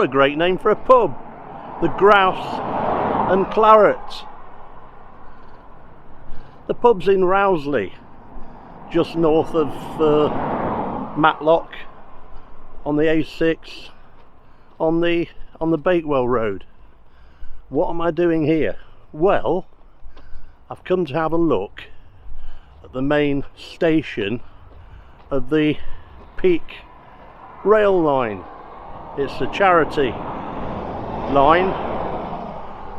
What a great name for a pub. The Grouse and Claret. The pub's in Rowsley, just north of Matlock, on the A6, on the Bakewell Road. What am I doing here? Well, I've come to have a look at the main station of the Peak rail line. It's a charity line,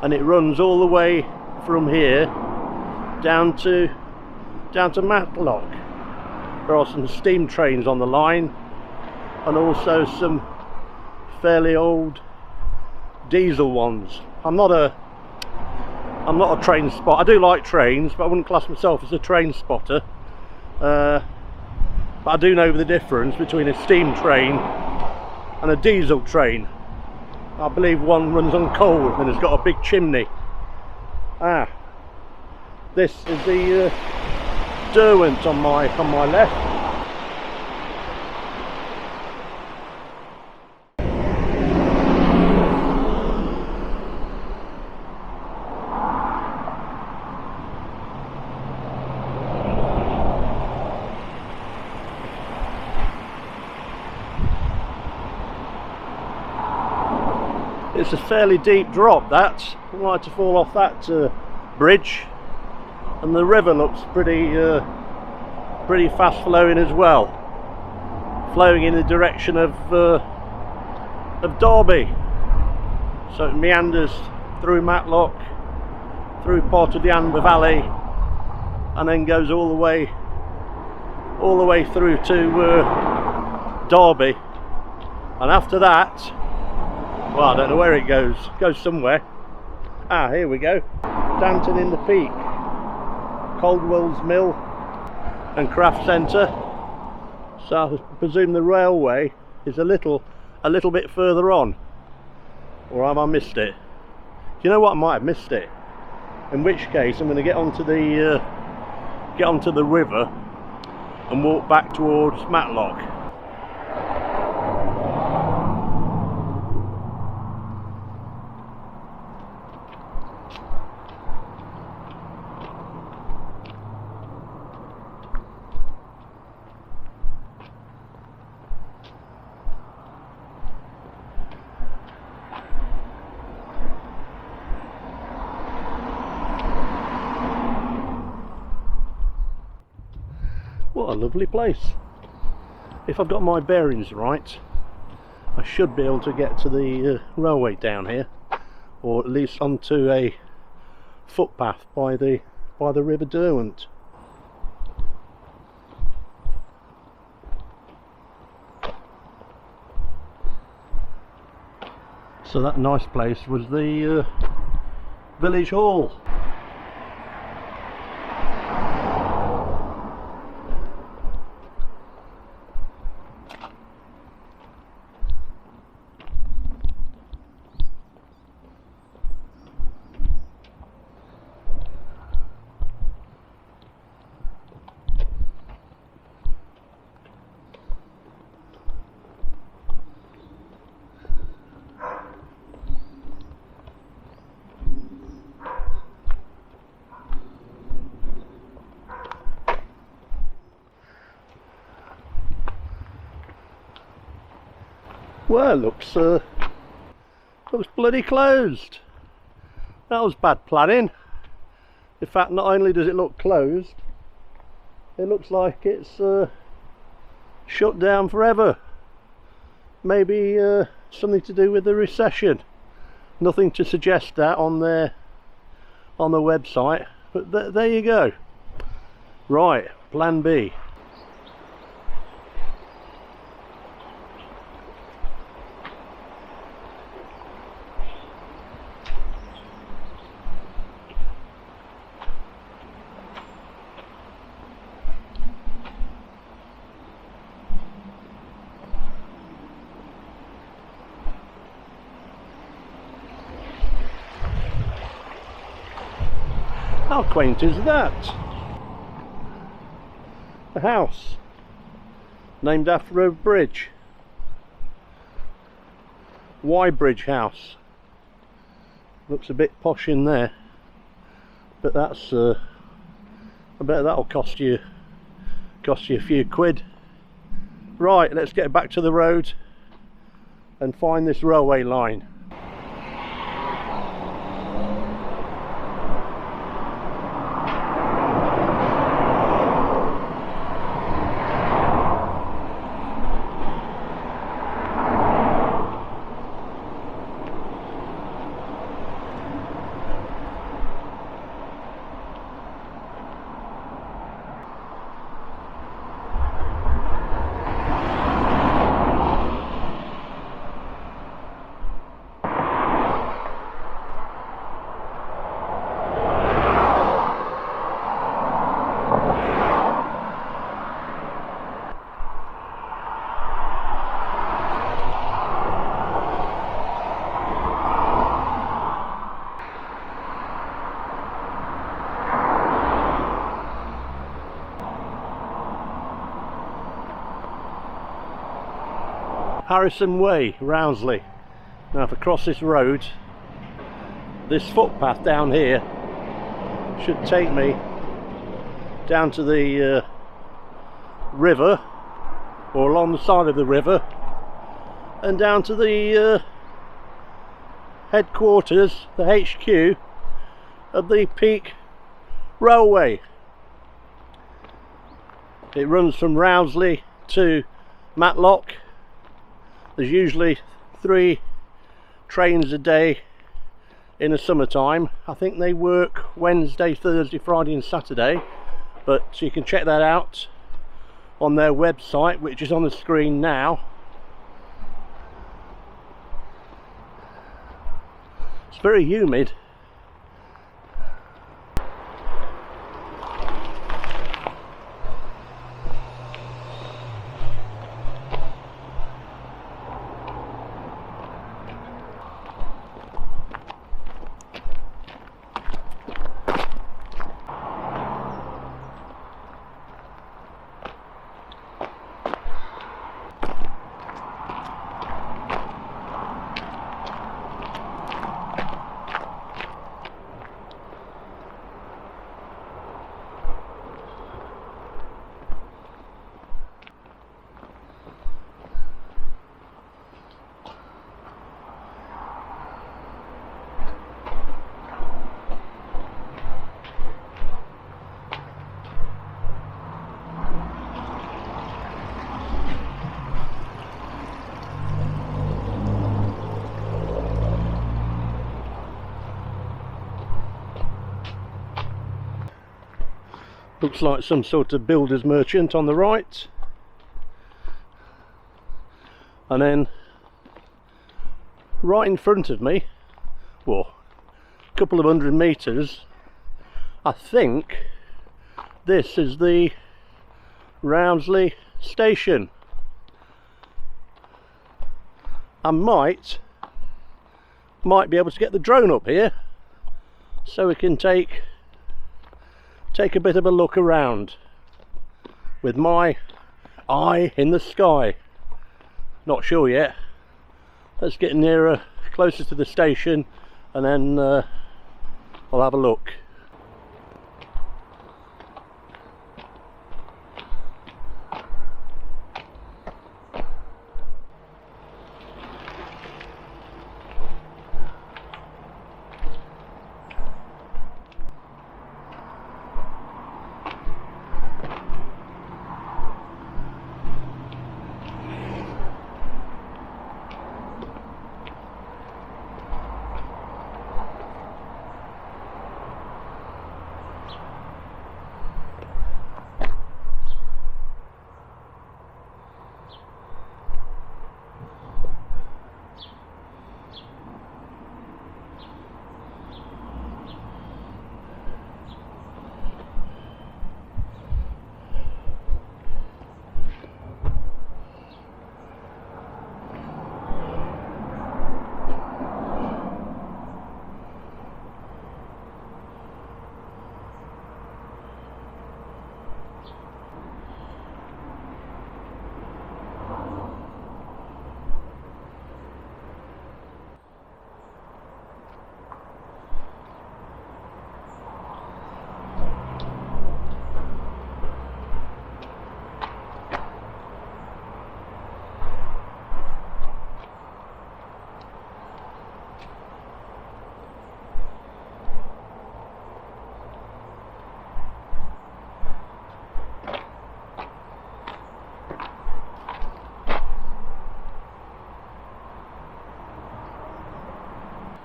and it runs all the way from here down to Matlock. There are some steam trains on the line, and also some fairly old diesel ones. I'm not a train spotter. I do like trains, but I wouldn't class myself as a train spotter. But I do know the difference between a steam train and a diesel train. I believe one runs on coal and has got a big chimney. This is the Derwent on my left. It's a fairly deep drop, that. I like to fall off that bridge, and the river looks pretty fast flowing as well, flowing in the direction of Derby. So it meanders through Matlock, through part of the Amber Valley, and then goes all the way through to Derby, and after that, well, I don't know where it goes. It goes somewhere. Here we go. Danton in the Peak, Coldwell's Mill and Craft Centre. So I presume the railway is a little bit further on, or have I missed it? Do you know what? I might have missed it. In which case, I'm going to get onto the river and walk back towards Matlock. What a lovely place. If I've got my bearings right, I should be able to get to the railway down here, or at least onto a footpath by the River Derwent. So that nice place was the village hall. Well, looks bloody closed. That was bad planning. In fact, not only does it look closed, it looks like it's shut down forever. Maybe something to do with the recession. Nothing to suggest that on the website, but there you go. Right, plan B. How quaint is that? A house named after a bridge. Bridge House. Looks a bit posh in there, but that's I bet that'll cost you a few quid. Right, let's get back to the road and find this railway line. Harrison Way, Rowsley. Now if I cross this road, this footpath down here should take me down to the river, or along the side of the river, and down to the headquarters, the HQ of the Peak Railway. It runs from Rowsley to Matlock. There's usually 3 trains a day in the summertime. I think they work Wednesday, Thursday, Friday and Saturday, but you can check that out on their website, which is on the screen now. It's very humid. Looks like some sort of builder's merchant on the right, and then right in front of me, well, a couple of 100 metres, I think this is the Rowsley Station. I might be able to get the drone up here so we can take a bit of a look around with my eye in the sky. Not sure yet. Let's get nearer, closer to the station, and then I'll have a look.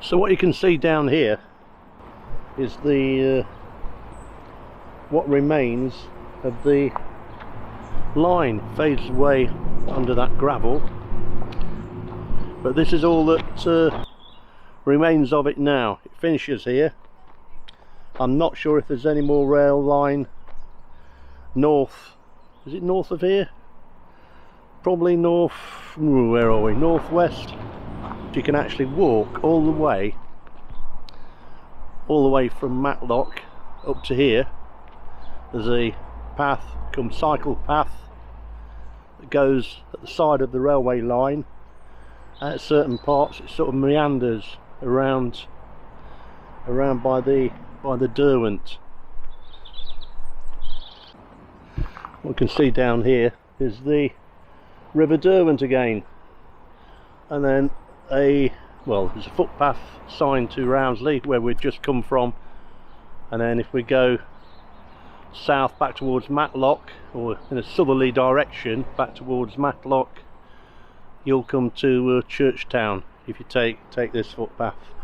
So what you can see down here is the what remains of the line. Fades away under that gravel, but this is all that remains of it now. It finishes here. I'm not sure if there's any more rail line north. Is it north of here? Probably north. Where are we? Northwest. You can actually walk all the way from Matlock up to here. There's a path, cycle path, that goes at the side of the railway line. At certain parts it sort of meanders around by the Derwent. What you can see down here is the River Derwent again, and then there's a footpath sign to Rowsley where we've just come from, and then if we go south back towards Matlock, or in a southerly direction back towards Matlock, you'll come to Churchtown if you take this footpath.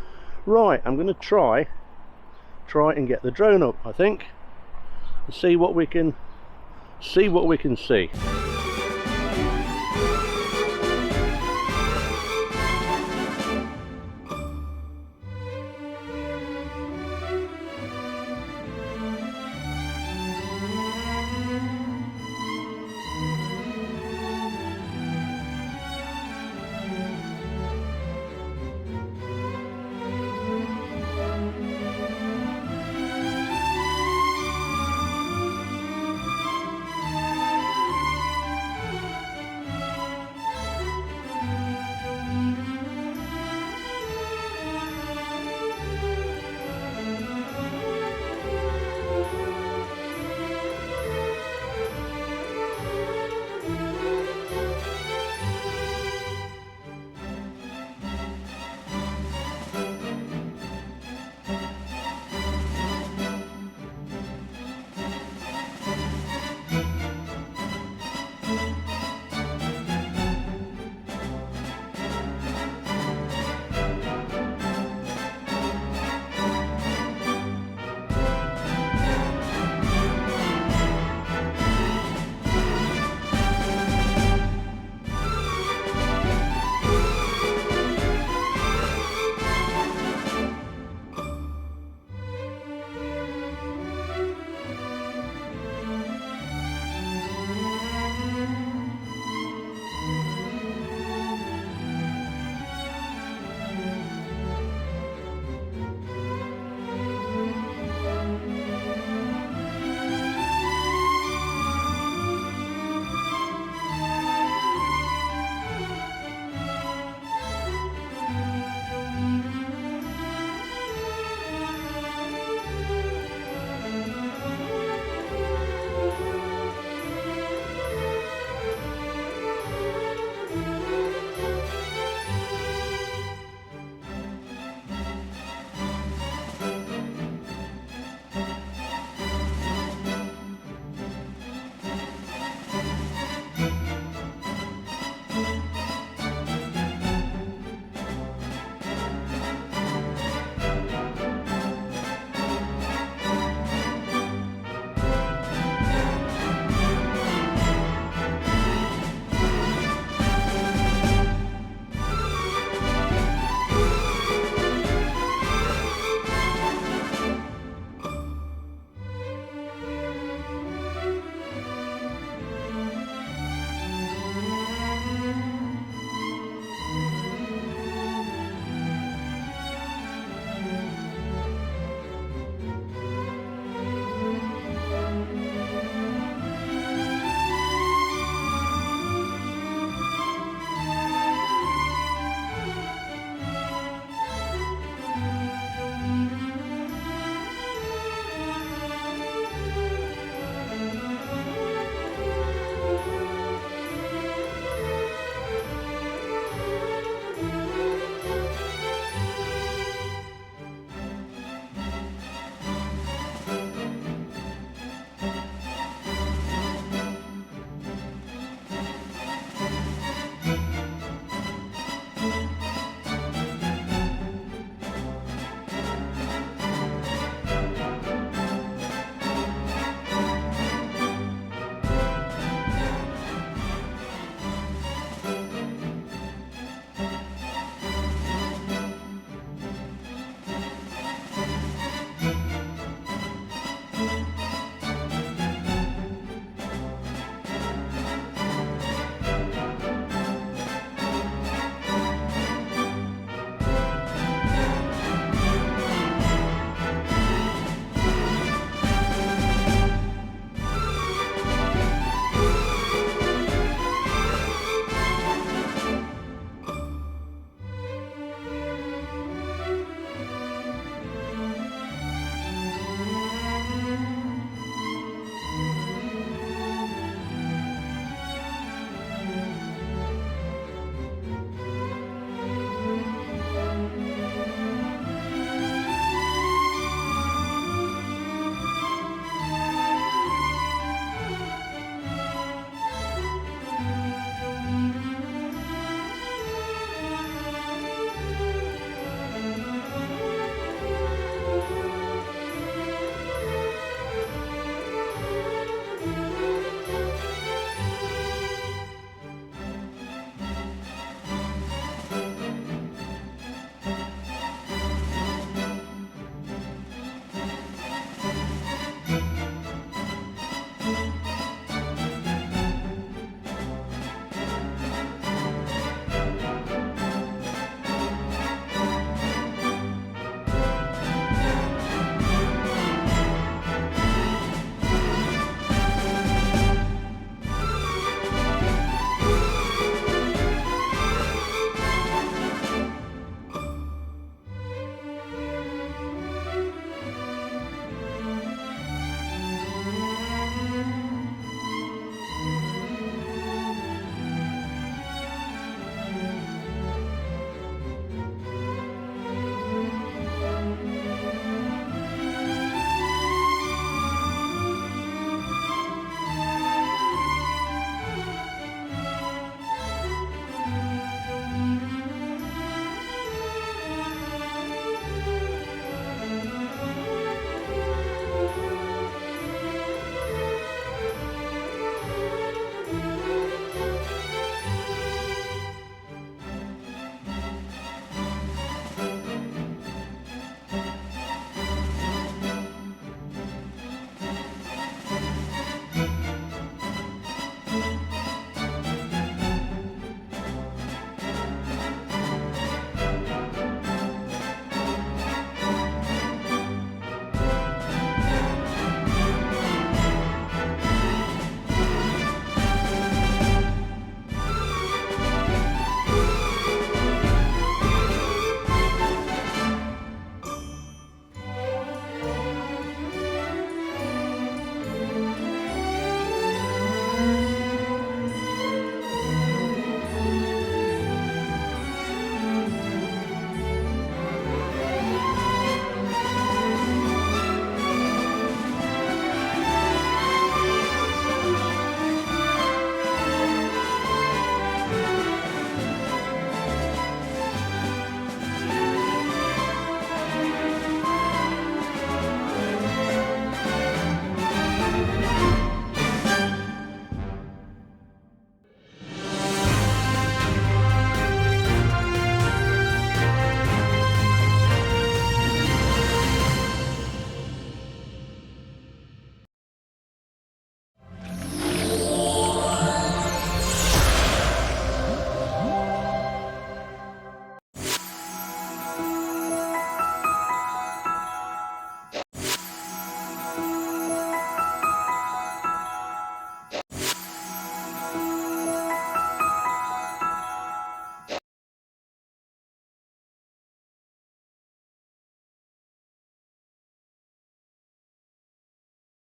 Right, I'm going to try and get the drone up, I think, and see what we can see.